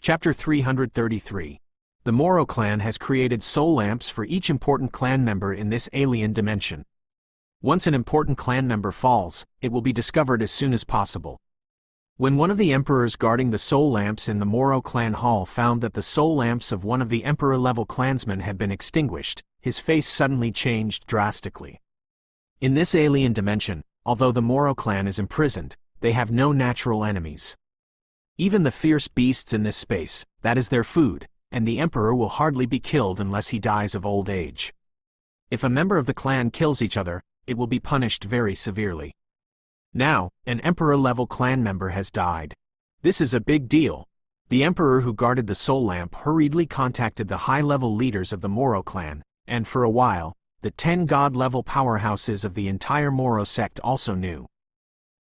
Chapter 333. The Moro clan has created soul lamps for each important clan member in this alien dimension. Once an important clan member falls, it will be discovered as soon as possible. When one of the emperors guarding the soul lamps in the Moro clan hall found that the soul lamps of one of the emperor-level clansmen had been extinguished, his face suddenly changed drastically. In this alien dimension, although the Moro clan is imprisoned, they have no natural enemies. Even the fierce beasts in this space, that is their food, and the emperor will hardly be killed unless he dies of old age. If a member of the clan kills each other, it will be punished very severely. Now, an emperor-level clan member has died. This is a big deal. The emperor who guarded the soul lamp hurriedly contacted the high-level leaders of the Moro clan, and for a while, the 10 god-level powerhouses of the entire Moro sect also knew.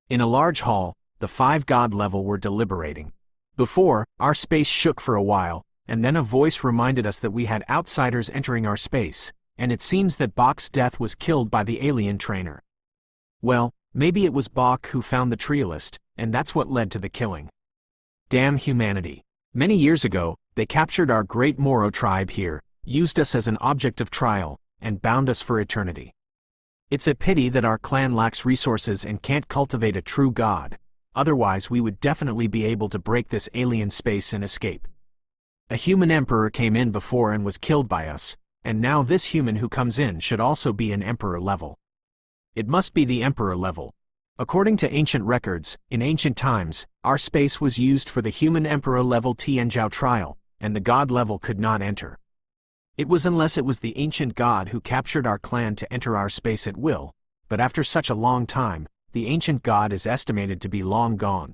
In a large hall, the 5 god level were deliberating. Before, our space shook for a while, and then a voice reminded us that we had outsiders entering our space, and it seems that Bach's death was killed by the alien trainer. Well, maybe it was Bach who found the trialist, and that's what led to the killing. Damn humanity. Many years ago, they captured our great Moro tribe here, used us as an object of trial, and bound us for eternity. It's a pity that our clan lacks resources and can't cultivate a true god. Otherwise we would definitely be able to break this alien space and escape. A human emperor came in before and was killed by us, and now this human who comes in should also be an emperor level. It must be the emperor level. According to ancient records, in ancient times, our space was used for the human emperor level Tianzhao trial, and the god level could not enter. It was unless it was the ancient god who captured our clan to enter our space at will, but after such a long time, the ancient god is estimated to be long gone.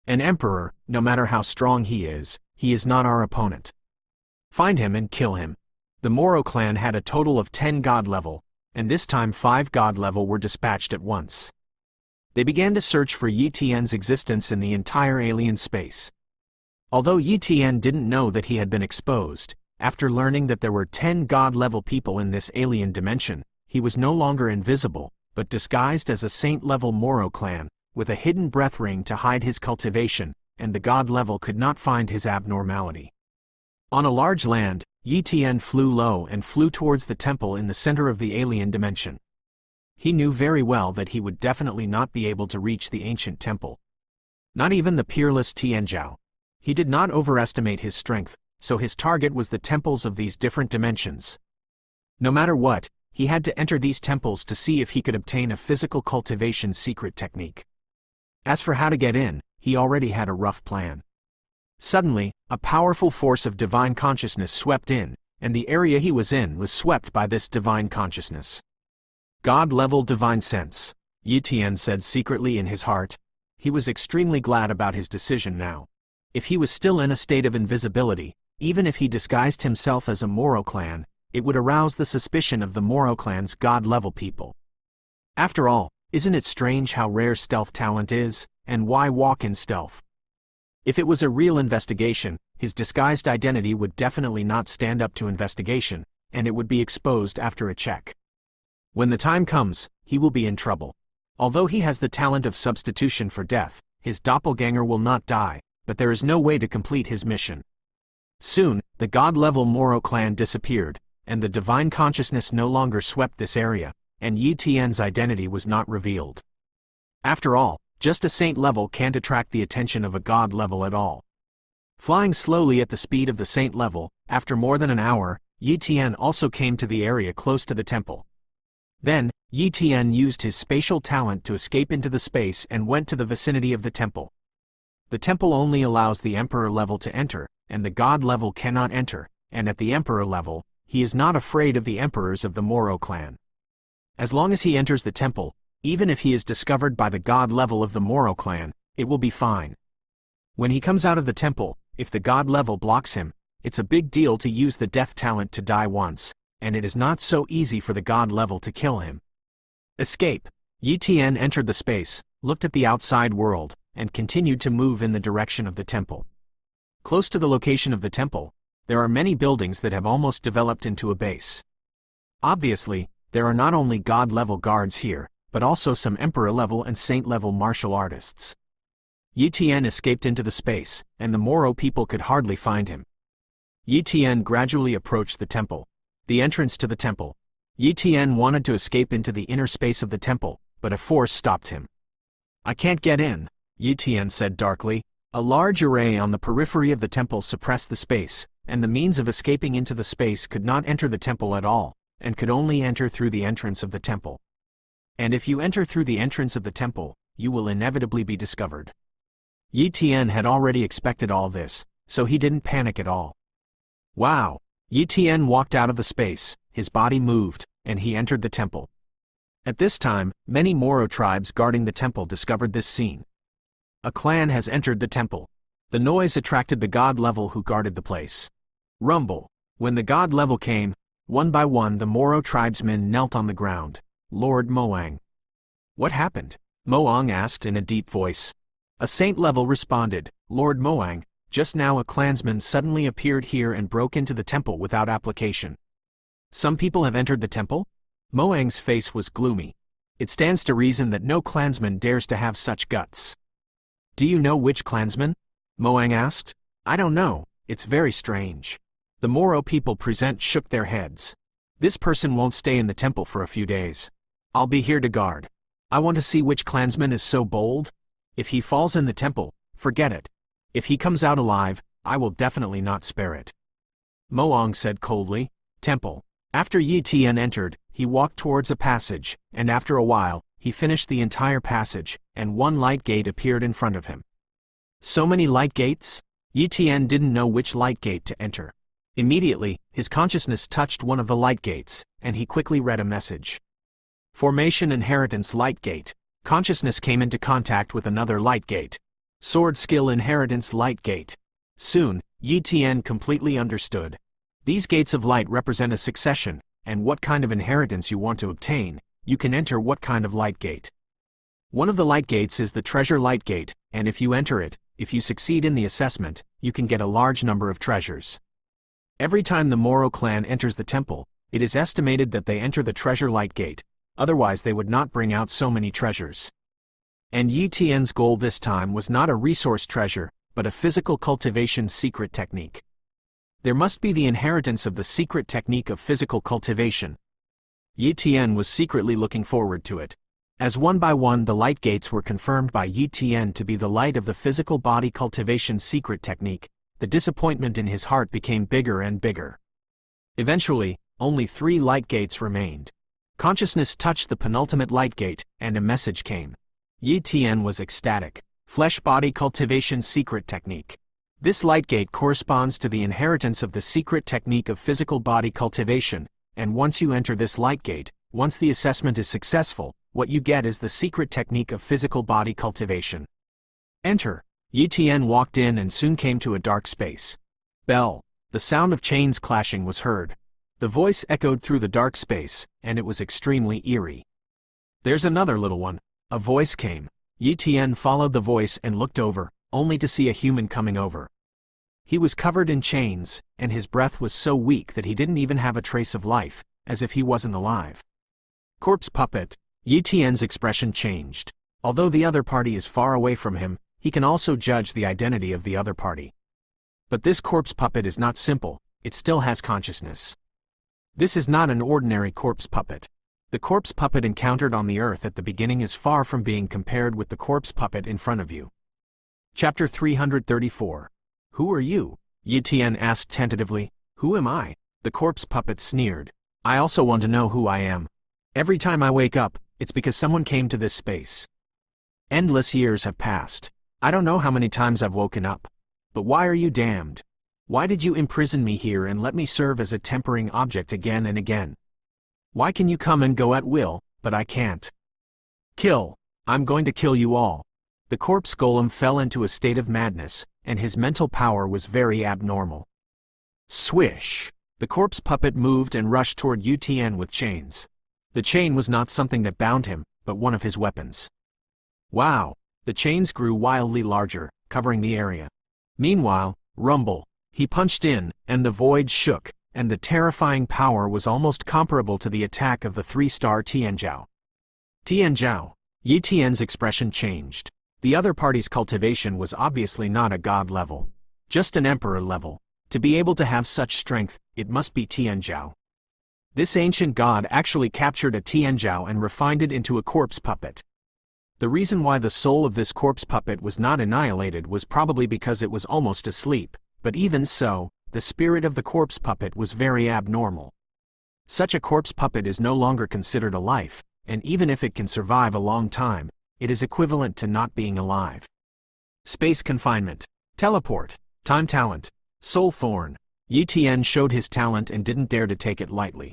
An emperor, no matter how strong he is not our opponent. Find him and kill him. The Moro clan had a total of 10 god level, and this time 5 god level were dispatched at once. They began to search for Yi Tian's existence in the entire alien space. Although Yi Tian didn't know that he had been exposed, after learning that there were 10 god level people in this alien dimension, he was no longer invisible, but disguised as a saint-level Moro clan, with a hidden breath ring to hide his cultivation, and the god level could not find his abnormality. On a large land, Yi Tian flew low and flew towards the temple in the center of the alien dimension. He knew very well that he would definitely not be able to reach the ancient temple. Not even the peerless Tianzhao. He did not overestimate his strength, so his target was the temples of these different dimensions. No matter what, he had to enter these temples to see if he could obtain a physical cultivation secret technique. As for how to get in, he already had a rough plan. Suddenly, a powerful force of divine consciousness swept in, and the area he was in was swept by this divine consciousness. God-level divine sense, Yi Tian said secretly in his heart. He was extremely glad about his decision now. If he was still in a state of invisibility, even if he disguised himself as a Moro clan, it would arouse the suspicion of the Moro clan's god-level people. After all, isn't it strange how rare stealth talent is, and why walk in stealth? If it was a real investigation, his disguised identity would definitely not stand up to investigation, and it would be exposed after a check. When the time comes, he will be in trouble. Although he has the talent of substitution for death, his doppelganger will not die, but there is no way to complete his mission. Soon, the god-level Moro clan disappeared, and the divine consciousness no longer swept this area, and Yi Tian's identity was not revealed. After all, just a saint level can't attract the attention of a god level at all. Flying slowly at the speed of the saint level, after more than an hour, Yi Tian also came to the area close to the temple. Then, Yi Tian used his spatial talent to escape into the space and went to the vicinity of the temple. The temple only allows the emperor level to enter, and the god level cannot enter, and at the emperor level, he is not afraid of the emperors of the Moro clan. As long as he enters the temple, even if he is discovered by the god level of the Moro clan, it will be fine. When he comes out of the temple, if the god level blocks him, it's a big deal to use the death talent to die once, and it is not so easy for the god level to kill him. Escape. Yi Tian entered the space, looked at the outside world, and continued to move in the direction of the temple. Close to the location of the temple, there are many buildings that have almost developed into a base. Obviously, there are not only god-level guards here, but also some emperor-level and saint-level martial artists. Yi Tian escaped into the space, and the Moro people could hardly find him. Yi Tian gradually approached the temple. The entrance to the temple. Yi Tian wanted to escape into the inner space of the temple, but a force stopped him. "I can't get in," Yi Tian said darkly. A large array on the periphery of the temple suppressed the space, and the means of escaping into the space could not enter the temple at all, and could only enter through the entrance of the temple. And if you enter through the entrance of the temple, you will inevitably be discovered. Yi Tian had already expected all this, so he didn't panic at all. Wow! Yi Tian walked out of the space, his body moved, and he entered the temple. At this time, many Moro tribes guarding the temple discovered this scene. A clan has entered the temple. The noise attracted the god level who guarded the place. Rumble. When the god level came, one by one the Moro tribesmen knelt on the ground. Lord Moang. "What happened?" Moang asked in a deep voice. A saint level responded, "Lord Moang, just now a clansman suddenly appeared here and broke into the temple without application." "Some people have entered the temple?" Moang's face was gloomy. "It stands to reason that no clansman dares to have such guts." "Do you know which clansman?" Moang asked. "I don't know, it's very strange." The Moro people present shook their heads. "This person won't stay in the temple for a few days. I'll be here to guard. I want to see which clansman is so bold. If he falls in the temple, forget it. If he comes out alive, I will definitely not spare it." Moang said coldly. Temple. After Yi Tian entered, he walked towards a passage, and after a while, he finished the entire passage, and one light gate appeared in front of him. So many light gates? Yi Tian didn't know which light gate to enter. Immediately, his consciousness touched one of the light gates, and he quickly read a message. Formation Inheritance Light Gate. Consciousness came into contact with another light gate. Sword Skill Inheritance Light Gate. Soon, Yi Tian completely understood. These gates of light represent a succession, and what kind of inheritance you want to obtain, you can enter what kind of light gate. One of the light gates is the treasure light gate, and if you enter it, if you succeed in the assessment, you can get a large number of treasures. Every time the Moro clan enters the temple, it is estimated that they enter the treasure light gate, otherwise they would not bring out so many treasures. And Yi Tian's goal this time was not a resource treasure, but a physical cultivation secret technique. There must be the inheritance of the secret technique of physical cultivation. Yi Tian was secretly looking forward to it. As one by one the light gates were confirmed by Yi Tian to be the light of the physical body cultivation secret technique, the disappointment in his heart became bigger and bigger. Eventually, only 3 light gates remained. Consciousness touched the penultimate light gate, and a message came. Yi Tian was ecstatic. Flesh body cultivation secret technique. This light gate corresponds to the inheritance of the secret technique of physical body cultivation, and once you enter this light gate, once the assessment is successful, what you get is the secret technique of physical body cultivation. Enter. Yi Tian walked in and soon came to a dark space. Bell. The sound of chains clashing was heard. The voice echoed through the dark space, and it was extremely eerie. "There's another little one." A voice came. Yi Tian followed the voice and looked over, only to see a human coming over. He was covered in chains, and his breath was so weak that he didn't even have a trace of life, as if he wasn't alive. Corpse puppet. Yi Tian's expression changed. Although the other party is far away from him, he can also judge the identity of the other party. But this corpse puppet is not simple, it still has consciousness. This is not an ordinary corpse puppet. The corpse puppet encountered on the earth at the beginning is far from being compared with the corpse puppet in front of you. Chapter 334. Who are you? Yi Tian asked tentatively. Who am I? The corpse puppet sneered. I also want to know who I am. Every time I wake up, it's because someone came to this space. Endless years have passed. I don't know how many times I've woken up. But why are you damned? Why did you imprison me here and let me serve as a tempering object again and again? Why can you come and go at will, but I can't? Kill. I'm going to kill you all. The corpse golem fell into a state of madness, and his mental power was very abnormal. Swish. The corpse puppet moved and rushed toward Yi Tian with chains. The chain was not something that bound him, but one of his weapons. Wow. The chains grew wildly larger, covering the area. Meanwhile, rumble. He punched in, and the void shook, and the terrifying power was almost comparable to the attack of the 3-star Tianzhao. Tianzhao. Yi Tian's expression changed. The other party's cultivation was obviously not a god level, just an emperor level. To be able to have such strength, it must be Tianzhao. This ancient god actually captured a Tianzhao and refined it into a corpse puppet. The reason why the soul of this corpse puppet was not annihilated was probably because it was almost asleep, but even so, the spirit of the corpse puppet was very abnormal. Such a corpse puppet is no longer considered a life, and even if it can survive a long time, it is equivalent to not being alive. Space confinement, teleport, time talent, soul thorn. Yi Tian showed his talent and didn't dare to take it lightly.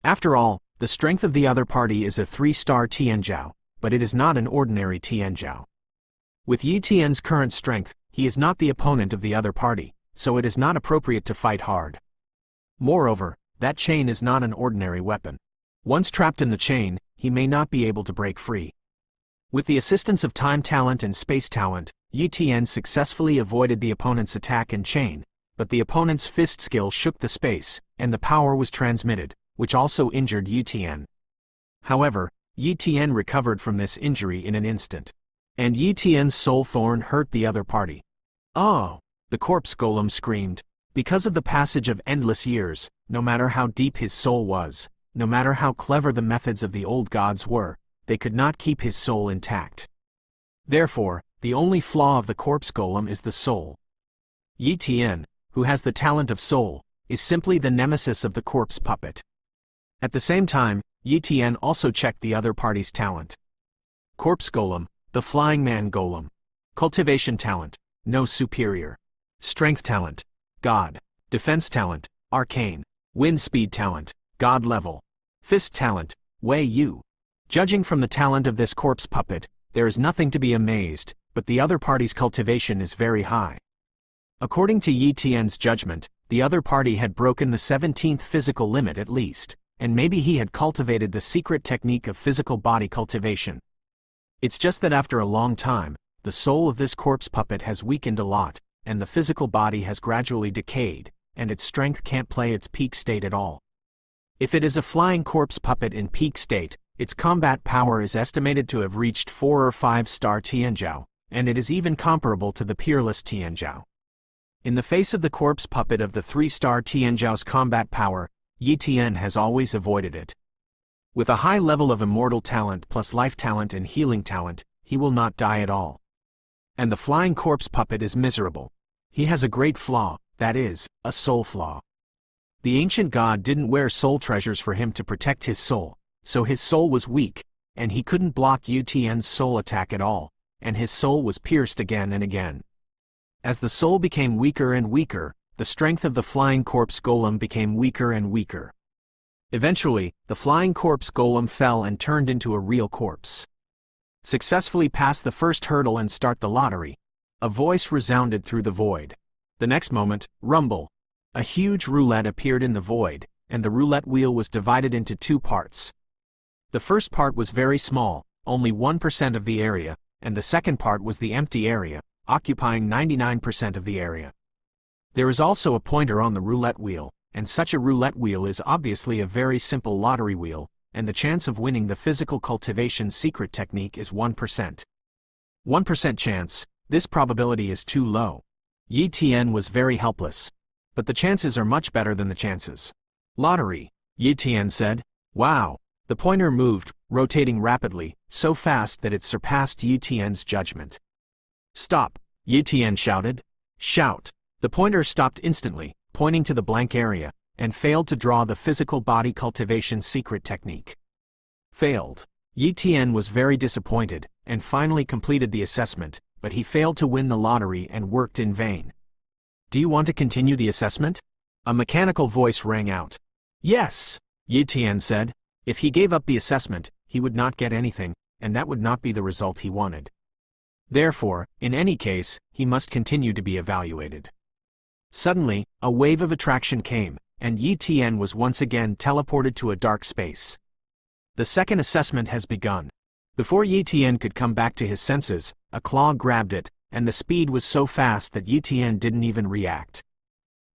After all, the strength of the other party is a 3-star Tianzhao, but it is not an ordinary Tianzhao. With Yi Tian's current strength, he is not the opponent of the other party, so it is not appropriate to fight hard. Moreover, that chain is not an ordinary weapon. Once trapped in the chain, he may not be able to break free. With the assistance of time talent and space talent, Yi Tian successfully avoided the opponent's attack and chain, but the opponent's fist skill shook the space, and the power was transmitted, which also injured Yi Tian. However, Yi Tian recovered from this injury in an instant. And Yi Tian's soul thorn hurt the other party. Oh! The corpse golem screamed. Because of the passage of endless years, no matter how deep his soul was, no matter how clever the methods of the old gods were, they could not keep his soul intact. Therefore, the only flaw of the corpse golem is the soul. Yi Tian, who has the talent of soul, is simply the nemesis of the corpse puppet. At the same time, Yi Tian also checked the other party's talent. Corpse golem, the flying man golem. Cultivation talent, no superior. Strength talent, god. Defense talent, arcane. Wind speed talent, god level. Fist talent, Wei Yu. Judging from the talent of this corpse puppet, there is nothing to be amazed, but the other party's cultivation is very high. According to Yi Tian's judgment, the other party had broken the 17th physical limit at least, and maybe he had cultivated the secret technique of physical body cultivation. It's just that after a long time, the soul of this corpse puppet has weakened a lot, and the physical body has gradually decayed, and its strength can't play its peak state at all. If it is a flying corpse puppet in peak state, its combat power is estimated to have reached 4 or 5-star Tianzhao, and it is even comparable to the peerless Tianzhao. In the face of the corpse puppet of the 3-star Tianzhao's combat power, Yi Tian has always avoided it. With a high level of immortal talent plus life talent and healing talent, he will not die at all. And the flying corpse puppet is miserable. He has a great flaw, that is, a soul flaw. The ancient god didn't wear soul treasures for him to protect his soul, so his soul was weak, and he couldn't block Yi Tian's soul attack at all, and his soul was pierced again and again. As the soul became weaker and weaker, the strength of the flying corpse golem became weaker and weaker. Eventually, the flying corpse golem fell and turned into a real corpse. Successfully pass the first hurdle and start the lottery. A voice resounded through the void. The next moment, rumble. A huge roulette appeared in the void, and the roulette wheel was divided into 2 parts. The first part was very small, only 1% of the area, and the second part was the empty area, occupying 99% of the area. There is also a pointer on the roulette wheel, and such a roulette wheel is obviously a very simple lottery wheel, and the chance of winning the physical cultivation secret technique is 1%. 1% chance, this probability is too low. Yi Tian was very helpless. But the chances are much better than the chances. Lottery, Yi Tian said. Wow! The pointer moved, rotating rapidly, so fast that it surpassed Yi Tian's judgment. Stop! Yi Tian shouted. Shout! The pointer stopped instantly, pointing to the blank area, and failed to draw the physical body cultivation secret technique. Failed. Yi Tian was very disappointed, and finally completed the assessment, but he failed to win the lottery and worked in vain. Do you want to continue the assessment? A mechanical voice rang out. Yes, Yi Tian said. If he gave up the assessment, he would not get anything, and that would not be the result he wanted. Therefore, in any case, he must continue to be evaluated. Suddenly, a wave of attraction came, and Yi Tian was once again teleported to a dark space. The second assessment has begun. Before Yi Tian could come back to his senses, a claw grabbed it, and the speed was so fast that Yi Tian didn't even react.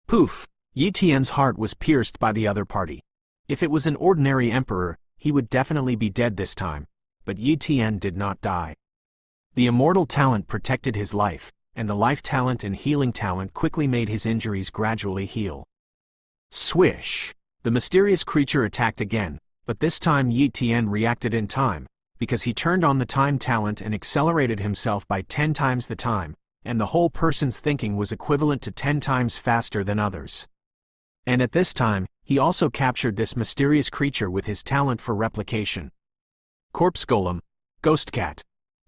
Poof! Yi Tian's heart was pierced by the other party. If it was an ordinary emperor, he would definitely be dead this time, but Yi Tian did not die. The immortal talent protected his life, and the life talent and healing talent quickly made his injuries gradually heal. Swish! The mysterious creature attacked again, but this time Yi Tian reacted in time, because he turned on the time talent and accelerated himself by 10 times the time, and the whole person's thinking was equivalent to 10 times faster than others. And at this time, he also captured this mysterious creature with his talent for replication. Corpse Golem, Ghost Cat.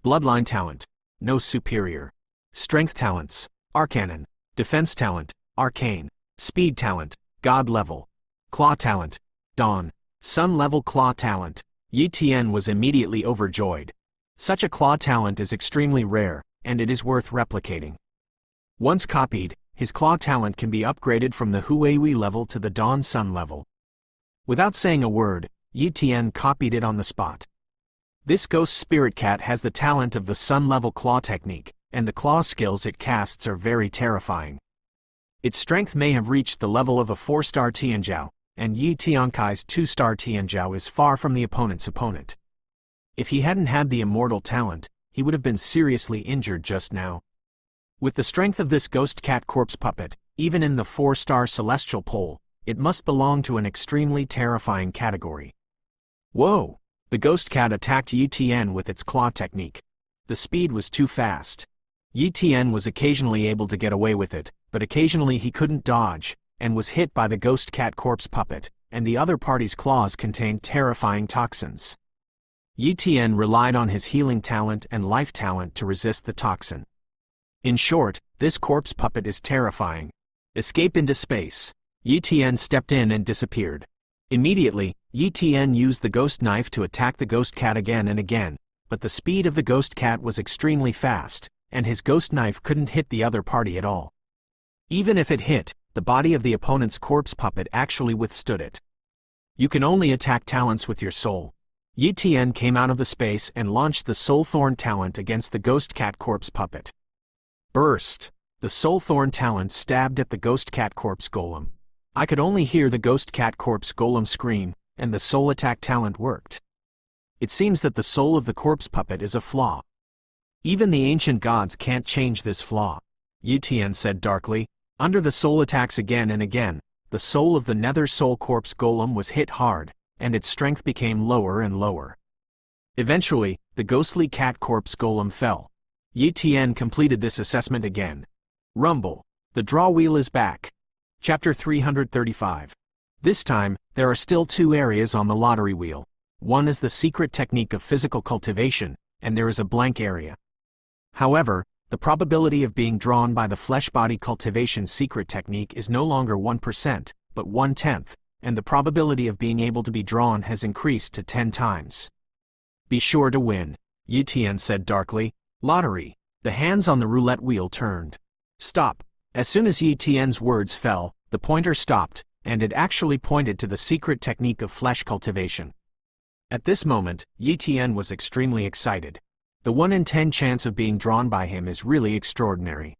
Bloodline talent, no superior. Strength talents, Arcanon. Defense talent, Arcane. Speed talent, God level. Claw talent, Dawn. Sun level claw talent. Yi Tian was immediately overjoyed. Such a claw talent is extremely rare, and it is worth replicating. Once copied, his claw talent can be upgraded from the Huihui level to the Dawn Sun level. Without saying a word, Yi Tian copied it on the spot. This ghost spirit cat has the talent of the Sun level claw technique, and the claw skills it casts are very terrifying. Its strength may have reached the level of a 4-star Tianjiao, and Yi Tiankai's 2-star Tianjiao is far from the opponent's opponent. If he hadn't had the immortal talent, he would have been seriously injured just now. With the strength of this ghost cat corpse puppet, even in the 4-star celestial pole, it must belong to an extremely terrifying category. Whoa! The ghost cat attacked Yi Tian with its claw technique. The speed was too fast. Yi Tian was occasionally able to get away with it, but occasionally he couldn't dodge, and was hit by the ghost cat corpse puppet, and the other party's claws contained terrifying toxins. Yi Tian relied on his healing talent and life talent to resist the toxin. In short, this corpse puppet is terrifying. Escape into space. Yi Tian stepped in and disappeared. Immediately, Yi Tian used the ghost knife to attack the ghost cat again and again, but the speed of the ghost cat was extremely fast, and his ghost knife couldn't hit the other party at all. Even if it hit, the body of the opponent's corpse puppet actually withstood it. You can only attack talents with your soul. Yi Tian came out of the space and launched the Soul Thorn talent against the ghost cat corpse puppet. Burst! The Soul Thorn talent stabbed at the ghost cat corpse golem. I could only hear the ghost cat corpse golem scream, and the soul attack talent worked. It seems that the soul of the corpse puppet is a flaw. Even the ancient gods can't change this flaw, Yi Tian said darkly. Under the soul attacks again and again, the soul of the nether soul corpse golem was hit hard, and its strength became lower and lower. Eventually, the ghostly cat corpse golem fell. Yi Tian completed this assessment again. Rumble. The draw wheel is back. Chapter 335. This time, there are still 2 areas on the lottery wheel. One is the secret technique of physical cultivation, and there is a blank area. However, the probability of being drawn by the flesh body cultivation secret technique is no longer 1%, but 1/10, and the probability of being able to be drawn has increased to 10 times. Be sure to win, Yi Tian said darkly. Lottery. The hands on the roulette wheel turned. Stop. As soon as Yi Tian's words fell, the pointer stopped, and it actually pointed to the secret technique of flesh cultivation. At this moment, Yi Tian was extremely excited. The 1 in 10 chance of being drawn by him is really extraordinary.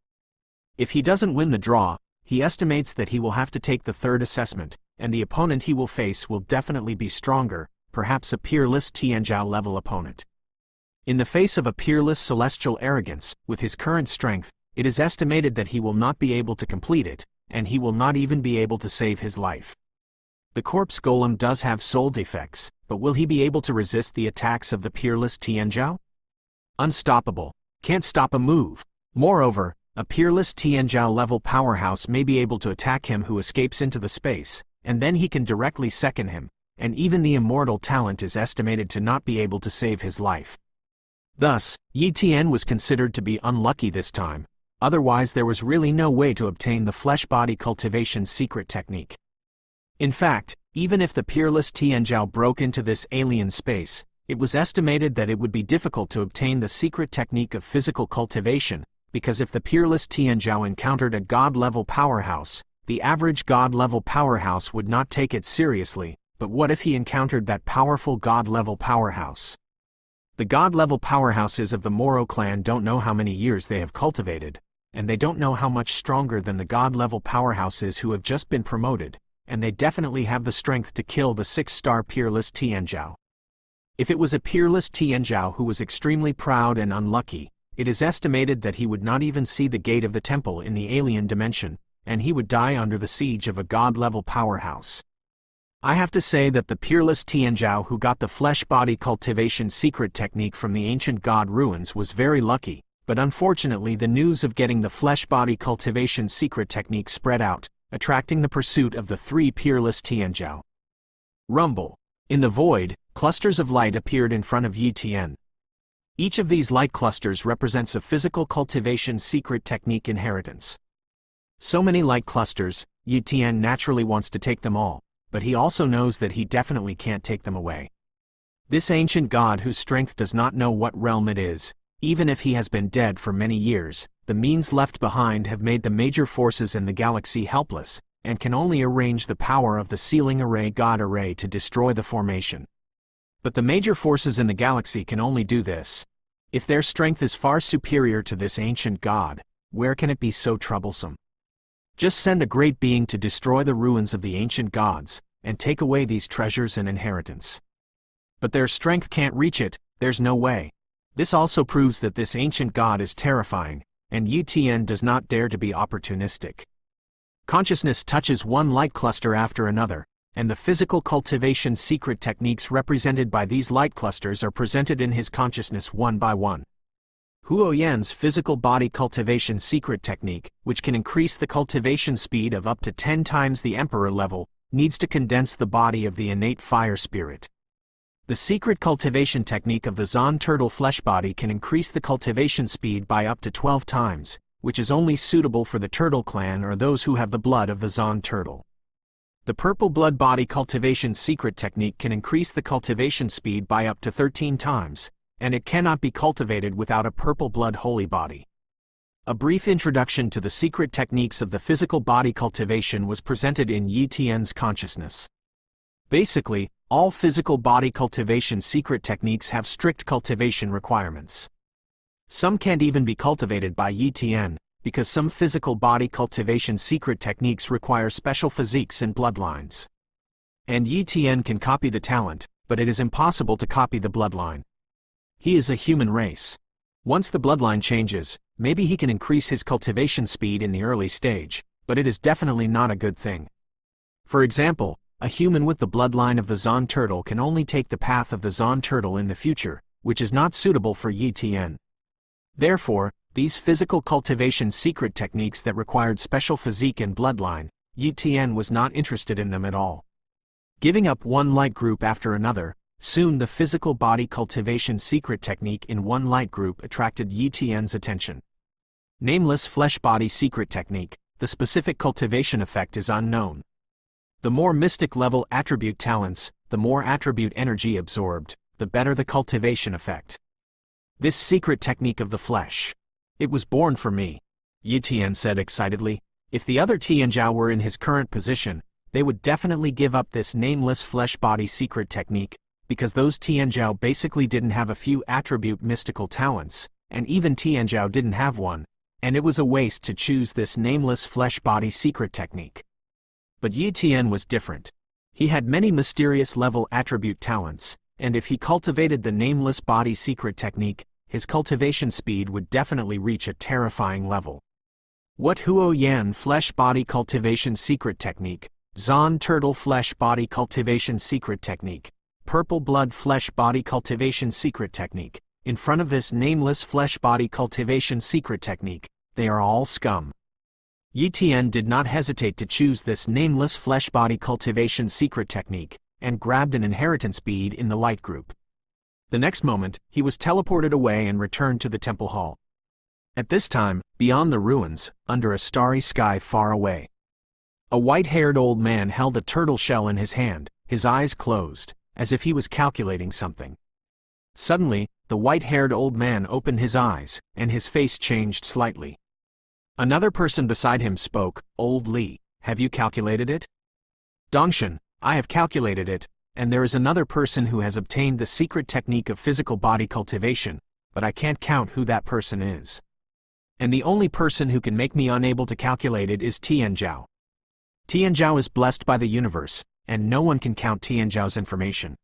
If he doesn't win the draw, he estimates that he will have to take the 3rd assessment, and the opponent he will face will definitely be stronger, perhaps a peerless Tianjiao level opponent. In the face of a peerless celestial arrogance, with his current strength, it is estimated that he will not be able to complete it, and he will not even be able to save his life. The corpse golem does have soul defects, but will he be able to resist the attacks of the peerless Tianjiao? Unstoppable. Can't stop a move. Moreover, a peerless Tianjiao level powerhouse may be able to attack him who escapes into the space, and then he can directly second him, and even the immortal talent is estimated to not be able to save his life. Thus, Yi Tian was considered to be unlucky this time, otherwise there was really no way to obtain the flesh body cultivation secret technique. In fact, even if the peerless Tianjiao broke into this alien space, it was estimated that it would be difficult to obtain the secret technique of physical cultivation, because if the peerless Tianjiao encountered a god-level powerhouse, the average god-level powerhouse would not take it seriously, but what if he encountered that powerful god-level powerhouse? The god-level powerhouses of the Moro clan don't know how many years they have cultivated, and they don't know how much stronger than the god-level powerhouses who have just been promoted, and they definitely have the strength to kill the 6-star peerless Tianjiao. If it was a peerless Tianjiao who was extremely proud and unlucky, it is estimated that he would not even see the gate of the temple in the alien dimension, and he would die under the siege of a god-level powerhouse. I have to say that the peerless Tianzhao who got the flesh-body cultivation secret technique from the ancient god ruins was very lucky, but unfortunately the news of getting the flesh-body cultivation secret technique spread out, attracting the pursuit of the three peerless Tianzhao. Rumble. In the void, clusters of light appeared in front of Yi Tian. Each of these light clusters represents a physical cultivation secret technique inheritance. So many light clusters, Yi Tian naturally wants to take them all, but he also knows that he definitely can't take them away. This ancient god whose strength does not know what realm it is, even if he has been dead for many years, the means left behind have made the major forces in the galaxy helpless, and can only arrange the power of the sealing array god array to destroy the formation. But the major forces in the galaxy can only do this. If their strength is far superior to this ancient god, where can it be so troublesome? Just send a great being to destroy the ruins of the ancient gods, and take away these treasures and inheritance. But their strength can't reach it, there's no way. This also proves that this ancient god is terrifying, and Yi Tian does not dare to be opportunistic. Consciousness touches one light cluster after another, and the physical cultivation secret techniques represented by these light clusters are presented in his consciousness one by one. Huo Yan's physical body cultivation secret technique, which can increase the cultivation speed of up to 10 times the emperor level, needs to condense the body of the innate fire spirit. The secret cultivation technique of the Zon turtle flesh body can increase the cultivation speed by up to 12 times, which is only suitable for the turtle clan or those who have the blood of the Zon turtle. The purple blood body cultivation secret technique can increase the cultivation speed by up to 13 times, and it cannot be cultivated without a purple blood holy body. A brief introduction to the secret techniques of the physical body cultivation was presented in Yi Tian's consciousness. Basically, all physical body cultivation secret techniques have strict cultivation requirements. Some can't even be cultivated by Yi Tian, because some physical body cultivation secret techniques require special physiques and bloodlines. And Yi Tian can copy the talent, but it is impossible to copy the bloodline. He is a human race. Once the bloodline changes, maybe he can increase his cultivation speed in the early stage, but it is definitely not a good thing. For example, a human with the bloodline of the Zon turtle can only take the path of the Zon turtle in the future, which is not suitable for Yi Tian. Therefore, these physical cultivation secret techniques that required special physique and bloodline, Yi Tian was not interested in them at all. Giving up one light group after another, soon the physical body cultivation secret technique in one light group attracted Yi Tian's attention. Nameless flesh body secret technique, the specific cultivation effect is unknown. The more mystic level attribute talents, the more attribute energy absorbed, the better the cultivation effect. This secret technique of the flesh. It was born for me, Yi Tian said excitedly. If the other Tianzhao were in his current position, they would definitely give up this nameless flesh body secret technique, because those Tianzhao basically didn't have a few attribute mystical talents, and even Tianzhao didn't have one, and it was a waste to choose this nameless flesh body secret technique. But Yi Tian was different. He had many mysterious level attribute talents, and if he cultivated the nameless body secret technique, his cultivation speed would definitely reach a terrifying level. What Huo Yan flesh body cultivation secret technique, Zon turtle flesh body cultivation secret technique, purple blood flesh body cultivation secret technique, in front of this nameless flesh body cultivation secret technique, they are all scum. Yi Tian did not hesitate to choose this nameless flesh body cultivation secret technique, and grabbed an inheritance bead in the light group. The next moment, he was teleported away and returned to the temple hall. At this time, beyond the ruins, under a starry sky far away, a white-haired old man held a turtle shell in his hand, his eyes closed, as if he was calculating something. Suddenly, the white-haired old man opened his eyes, and his face changed slightly. Another person beside him spoke, "Old Li, have you calculated it?" "Dongshan, I have calculated it, and there is another person who has obtained the secret technique of physical body cultivation, but I can't count who that person is. And the only person who can make me unable to calculate it is Tianzhao. Tianzhao is blessed by the universe, and no one can count Tianzhao's information."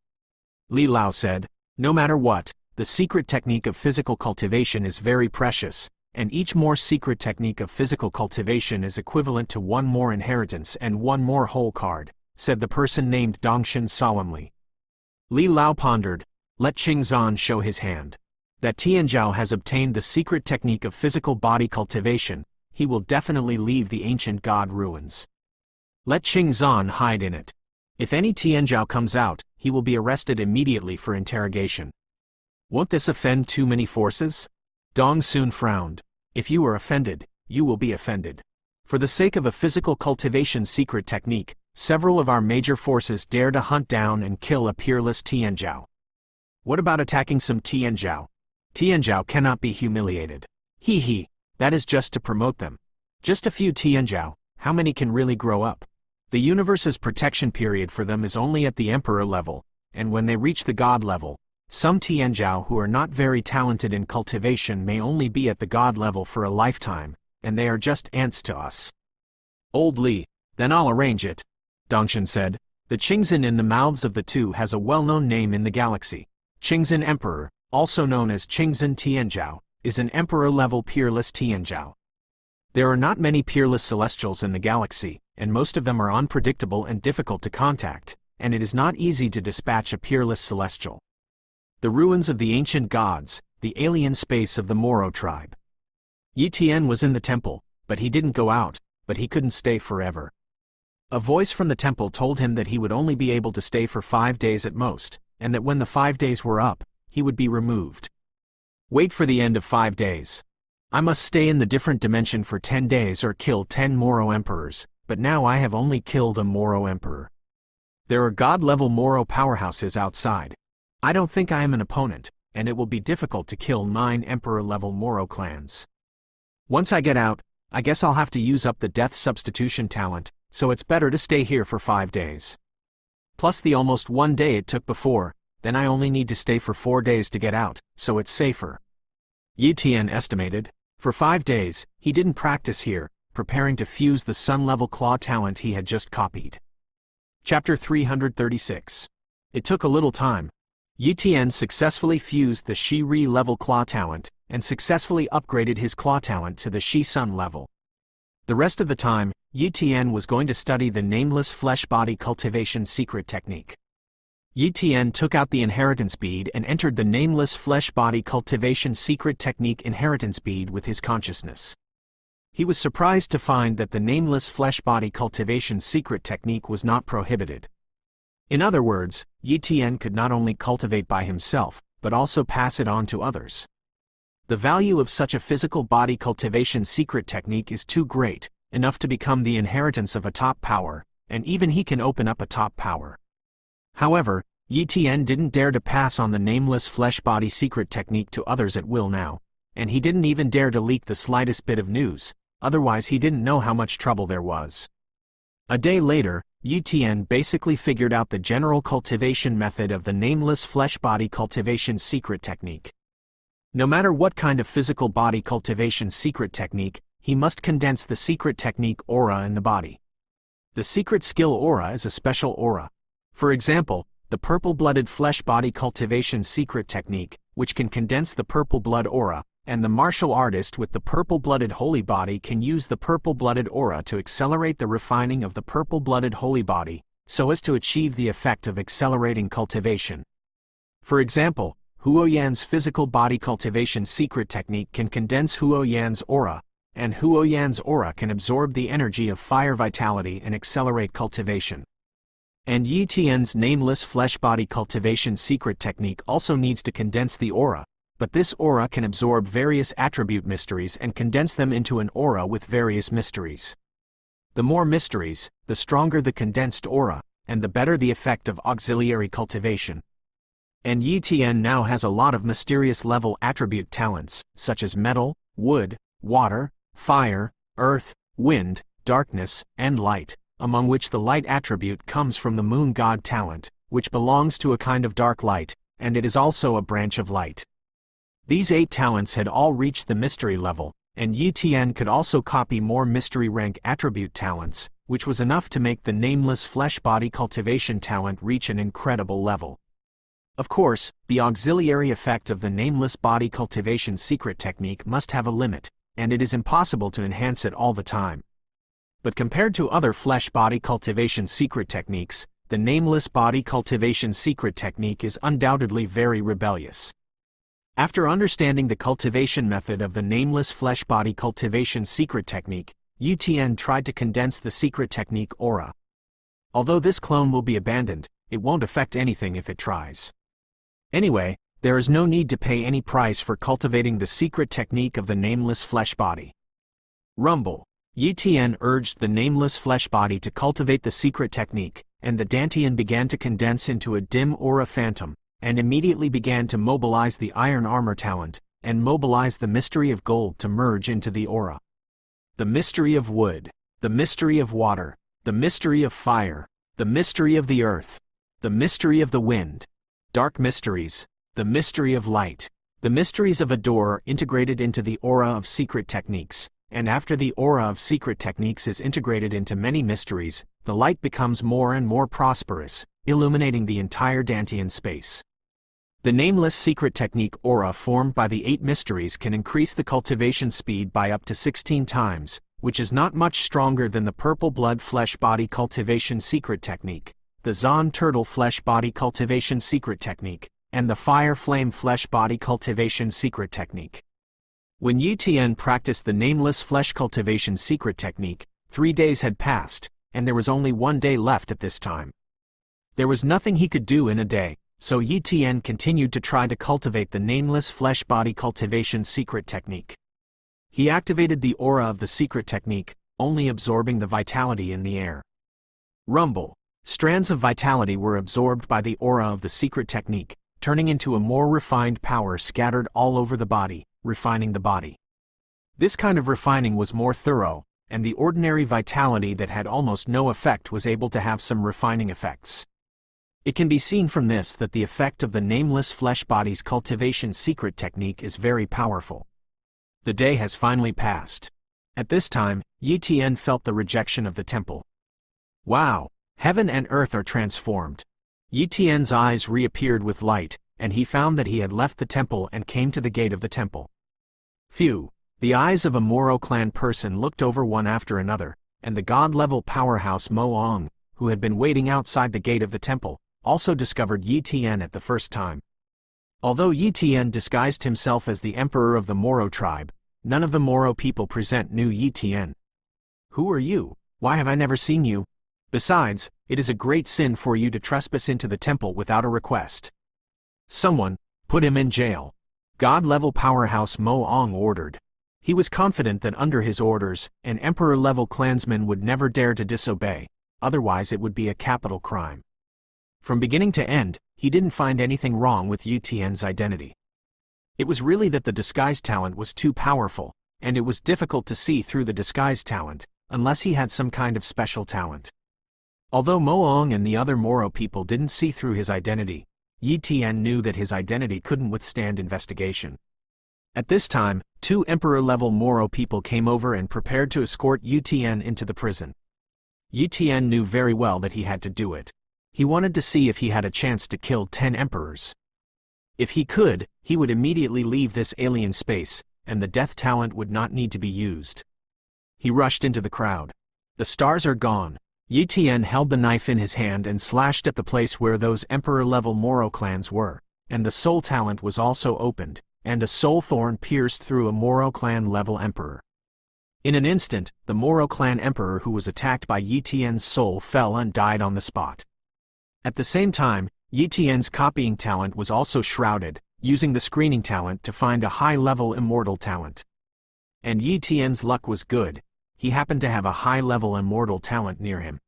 Li Lao said, "No matter what, the The secret technique of physical cultivation is very precious, and each more secret technique of physical cultivation is equivalent to one more inheritance and one more whole card, said the person named Dongshin solemnly. Li Lao pondered. Let Qingzhan show his hand. That Tianzhao has obtained the secret technique of physical body cultivation, he will definitely leave the ancient god ruins. Let Qingzhan hide in it. If any Tianzhao comes out, he will be arrested immediately for interrogation. Won't this offend too many forces? Dong soon frowned. If you are offended, you will be offended. For the sake of a physical cultivation secret technique, several of our major forces dare to hunt down and kill a peerless Tianzhao. What about attacking some Tianzhao? Tianzhao cannot be humiliated. He, that is just to promote them. Just a few Tianzhao, how many can really grow up? The universe's protection period for them is only at the emperor level, and when they reach the god level, some Tianzhao who are not very talented in cultivation may only be at the god level for a lifetime, and they are just ants to us. Old Li, then I'll arrange it, Dongshin said. The Qingzhen in the mouths of the two has a well-known name in the galaxy. Qingzhen Emperor, also known as Qingzhen Tianzhao, is an emperor-level peerless Tianzhao. There are not many peerless celestials in the galaxy, and most of them are unpredictable and difficult to contact, and it is not easy to dispatch a peerless celestial. The ruins of the ancient gods, the alien space of the Moro tribe. Yi Tian was in the temple, but he didn't go out, but he couldn't stay forever. A voice from the temple told him that he would only be able to stay for 5 days at most, and that when the 5 days were up, he would be removed. Wait for the end of 5 days. I must stay in the different dimension for 10 days or kill 10 Moro emperors, but now I have only killed a Moro emperor. There are god-level Moro powerhouses outside. I don't think I am an opponent, and it will be difficult to kill 9 emperor-level Moro clans. Once I get out, I guess I'll have to use up the death substitution talent, so it's better to stay here for 5 days. Plus the almost 1 day it took before, then I only need to stay for 4 days to get out, so it's safer. Yi Tian estimated. For 5 days, he didn't practice here, preparing to fuse the sun-level claw talent he had just copied. Chapter 336. It took a little time. Yi Tian successfully fused the Shi-Ri level claw talent, and successfully upgraded his claw talent to the Shi-Sun level. The rest of the time, Yi Tian was going to study the nameless flesh body cultivation secret technique. Yi Tian took out the inheritance bead and entered the nameless flesh body cultivation secret technique inheritance bead with his consciousness. He was surprised to find that the nameless flesh body cultivation secret technique was not prohibited. In other words, Yi Tian could not only cultivate by himself, but also pass it on to others. The value of such a physical body cultivation secret technique is too great, enough to become the inheritance of a top power, and even he can open up a top power. However, Yi Tian didn't dare to pass on the nameless flesh body secret technique to others at will now, and he didn't even dare to leak the slightest bit of news, otherwise he didn't know how much trouble there was. A day later, Yi Tian basically figured out the general cultivation method of the nameless flesh body cultivation secret technique. No matter what kind of physical body cultivation secret technique, he must condense the secret technique aura in the body. The secret skill aura is a special aura. For example, the purple-blooded flesh body cultivation secret technique, which can condense the purple blood aura, and the martial artist with the purple-blooded holy body can use the purple-blooded aura to accelerate the refining of the purple-blooded holy body, so as to achieve the effect of accelerating cultivation. For example, Huoyan's physical body cultivation secret technique can condense Huoyan's aura, and Huoyan's aura can absorb the energy of fire vitality and accelerate cultivation. And Yi Tian's nameless flesh body cultivation secret technique also needs to condense the aura, but this aura can absorb various attribute mysteries and condense them into an aura with various mysteries. The more mysteries, the stronger the condensed aura, and the better the effect of auxiliary cultivation. And Yi Tian now has a lot of mysterious level attribute talents, such as metal, wood, water, fire, earth, wind, darkness, and light, among which the light attribute comes from the moon god talent, which belongs to a kind of dark light, and it is also a branch of light. These 8 talents had all reached the mystery level, and Yi Tian could also copy more mystery rank attribute talents, which was enough to make the nameless flesh body cultivation talent reach an incredible level. Of course, the auxiliary effect of the nameless body cultivation secret technique must have a limit, and it is impossible to enhance it all the time. But compared to other flesh body cultivation secret techniques, the nameless body cultivation secret technique is undoubtedly very rebellious. After understanding the cultivation method of the nameless flesh body cultivation secret technique, UTN tried to condense the secret technique aura. Although this clone will be abandoned, it won't affect anything if it tries. Anyway, there is no need to pay any price for cultivating the secret technique of the nameless flesh body. Rumble. UTN urged the nameless flesh body to cultivate the secret technique, and the Dantian began to condense into a dim aura phantom, and immediately began to mobilize the iron armor talent, and mobilize the mystery of gold to merge into the aura. The mystery of wood, the mystery of water, the mystery of fire, the mystery of the earth, the mystery of the wind, dark mysteries, the mystery of light, the mysteries of a door are integrated into the aura of secret techniques, and after the aura of secret techniques is integrated into many mysteries, the light becomes more and more prosperous, illuminating the entire Dantian space. The nameless secret technique aura formed by the 8 mysteries can increase the cultivation speed by up to 16 times, which is not much stronger than the purple blood flesh body cultivation secret technique, the Zon turtle flesh body cultivation secret technique, and the fire flame flesh body cultivation secret technique. When UTN practiced the nameless flesh cultivation secret technique, 3 days had passed, and there was only 1 day left at this time. There was nothing he could do in a day, so UTN continued to try to cultivate the nameless flesh body cultivation secret technique. He activated the aura of the secret technique, only absorbing the vitality in the air. Rumble. Strands of vitality were absorbed by the aura of the secret technique, turning into a more refined power scattered all over the body, refining the body. This kind of refining was more thorough, and the ordinary vitality that had almost no effect was able to have some refining effects. It can be seen from this that the effect of the nameless flesh body's cultivation secret technique is very powerful. The day has finally passed. At this time, UTN felt the rejection of the temple. Wow! Heaven and earth are transformed. UTN's eyes reappeared with light, and he found that he had left the temple and came to the gate of the temple. Phew! The eyes of a Moro clan person looked over one after another, and the god-level powerhouse Mo Ong, who had been waiting outside the gate of the temple, also discovered UTN at the first time. Although UTN disguised himself as the emperor of the Moro tribe, none of the Moro people present knew UTN. Who are you? Why have I never seen you? Besides, it is a great sin for you to trespass into the temple without a request. Someone, put him in jail. God-level powerhouse Mo Ong ordered. He was confident that under his orders, an emperor-level clansman would never dare to disobey, otherwise it would be a capital crime. From beginning to end, he didn't find anything wrong with UTN's identity. It was really that the disguise talent was too powerful, and it was difficult to see through the disguise talent, unless he had some kind of special talent. Although Mo Ong and the other Moro people didn't see through his identity, UTN knew that his identity couldn't withstand investigation. At this time, 2 emperor-level Moro people came over and prepared to escort UTN into the prison. UTN knew very well that he had to do it. He wanted to see if he had a chance to kill 10 emperors. If he could, he would immediately leave this alien space, and the death talent would not need to be used. He rushed into the crowd. The stars are gone. UTN held the knife in his hand and slashed at the place where those emperor-level Moro clans were, and the soul talent was also opened, and a soul thorn pierced through a Moro clan-level emperor. In an instant, the Moro clan emperor who was attacked by UTN's soul fell and died on the spot. At the same time, UTN's copying talent was also shrouded, using the screening talent to find a high-level immortal talent. And UTN's luck was good. He happened to have a high-level immortal talent near him.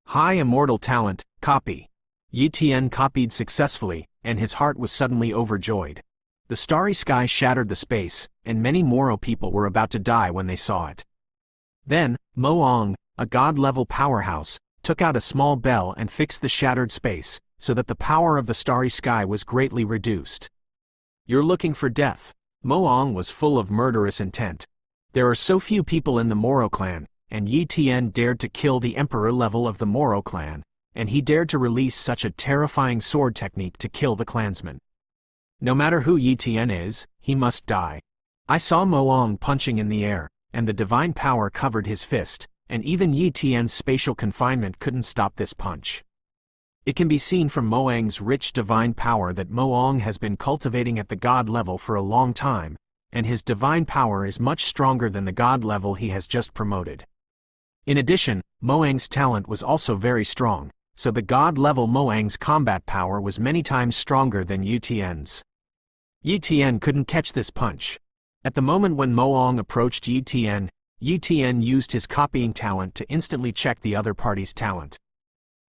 High immortal talent, copy. UTN copied successfully, and his heart was suddenly overjoyed. The starry sky shattered the space, and many Moro people were about to die when they saw it. Then, Mo Ong, a god-level powerhouse, took out a small bell and fixed the shattered space, so that the power of the starry sky was greatly reduced. You're looking for death. Mo Ong was full of murderous intent. There are so few people in the Moro clan, and UTN dared to kill the emperor level of the Moro clan, and he dared to release such a terrifying sword technique to kill the clansman. No matter who Yi Tian is, he must die. I saw Moang punching in the air, and the divine power covered his fist, and even Yi Tian's spatial confinement couldn't stop this punch. It can be seen from Moang's rich divine power that Moang has been cultivating at the god level for a long time, and his divine power is much stronger than the god level he has just promoted. In addition, Moang's talent was also very strong, so the god level Moang's combat power was many times stronger than Yi Tian's. Yi Tian couldn't catch this punch. At the moment when Moang approached Yi Tian used his copying talent to instantly check the other party's talent.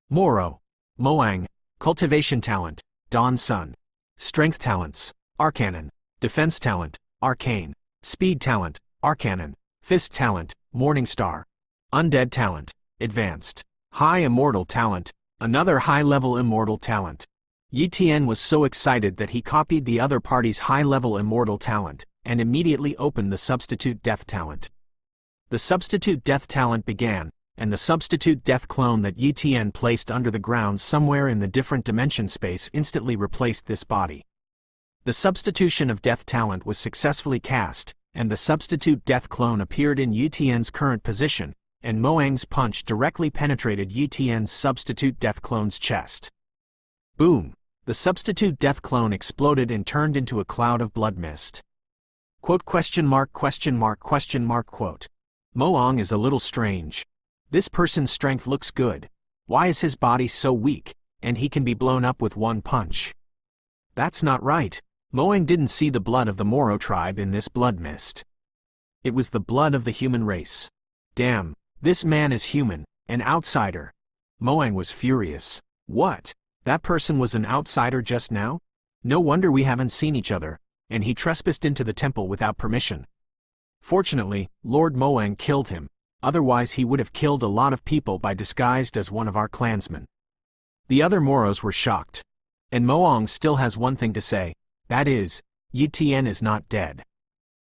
Moro, Moang, cultivation talent, Dawn Sun. Strength talents, Arcanon. Defense talent, Arcane. Speed talent, Arcanon. Fist talent, Morningstar. Undead talent, Advanced. High immortal talent, another high-level immortal talent. Yi Tian was so excited that he copied the other party's high-level immortal talent, and immediately opened the substitute death talent. The substitute death talent began, and the substitute death clone that Yi Tian placed under the ground somewhere in the different dimension space instantly replaced this body. The substitution of death talent was successfully cast, and the substitute death clone appeared in Yi Tian's current position, and Moang's punch directly penetrated Yi Tian's substitute death clone's chest. Boom! The substitute death clone exploded and turned into a cloud of blood mist. Quote, question mark, quote. Moang is a little strange. This person's strength looks good. Why is his body so weak, and he can be blown up with one punch? That's not right. Moang didn't see the blood of the Moro tribe in this blood mist. It was the blood of the human race. Damn, this man is human, an outsider. Moang was furious. What? That person was an outsider just now? No wonder we haven't seen each other, and he trespassed into the temple without permission. Fortunately, Lord Moang killed him, otherwise he would have killed a lot of people by disguised as one of our clansmen. The other Moros were shocked. And Moang still has one thing to say, that is, Yi Tian is not dead.